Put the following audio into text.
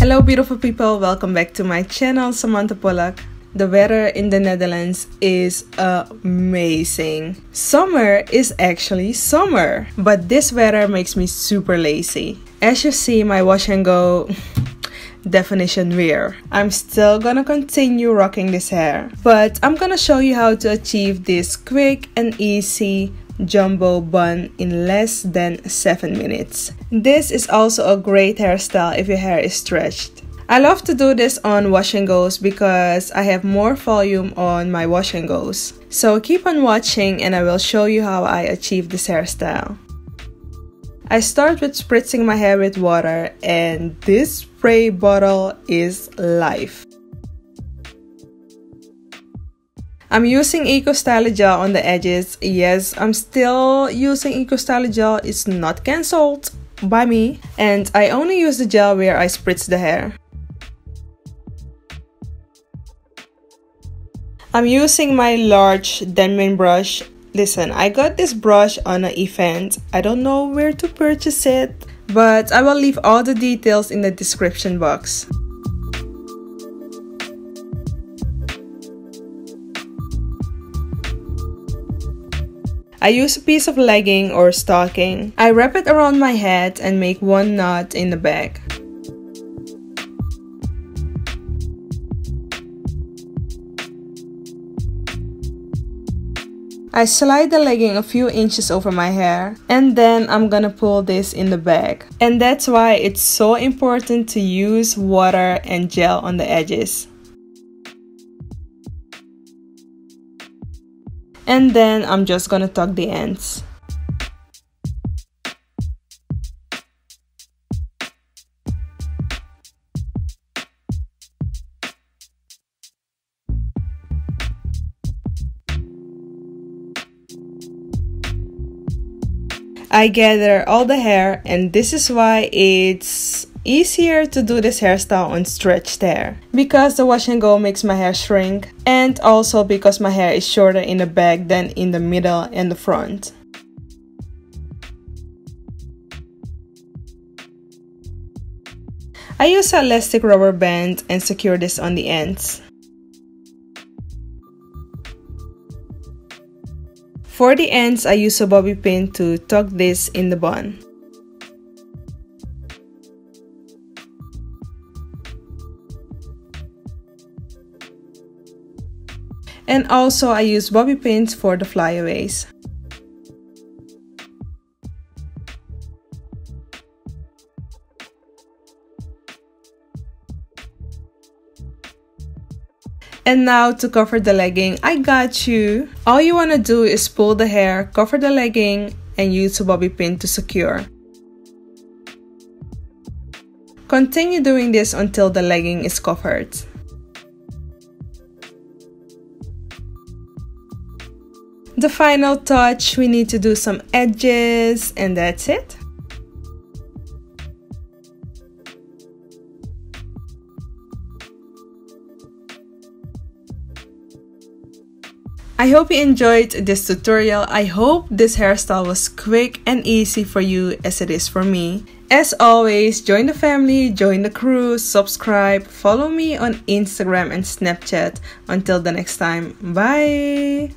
Hello beautiful people, welcome back to my channel, Samantha Pollack. The weather in the Netherlands is amazing. Summer is actually summer, but this weather makes me super lazy. As you see, my wash and go definition wear. I'm still gonna continue rocking this hair, but I'm gonna show you how to achieve this quick and easy jumbo bun in less than 7 minutes. This is also a great hairstyle if your hair is stretched. I love to do this on wash and goes because I have more volume on my wash and goes. So keep on watching and I will show you how I achieve this hairstyle. I start with spritzing my hair with water, and this spray bottle is life. I'm using Eco Styler Gel on the edges. Yes, I'm still using Eco Styler Gel. It's not cancelled by me. And I only use the gel where I spritz the hair. I'm using my large Denman brush. Listen, I got this brush on an event. I don't know where to purchase it, but I will leave all the details in the description box. I use a piece of legging or stocking. I wrap it around my head and make one knot in the back. I slide the legging a few inches over my hair, and then I'm gonna pull this in the back. And that's why it's so important to use water and gel on the edges. And then I'm just gonna tuck the ends. I gather all the hair, and this is why it's easier to do this hairstyle on stretched hair, because the wash and go makes my hair shrink, and also because my hair is shorter in the back than in the middle and the front. I use an elastic rubber band and secure this on the ends. For the ends, I use a bobby pin to tuck this in the bun. And also I use bobby pins for the flyaways. And now to cover the legging, I got you. All you want to do is pull the hair, cover the legging, and use a bobby pin to secure. Continue doing this until the legging is covered. The final touch, we need to do some edges, and that's it. I hope you enjoyed this tutorial. I hope this hairstyle was quick and easy for you as it is for me. As always, join the family, join the crew, subscribe, follow me on Instagram and Snapchat. Until the next time, bye!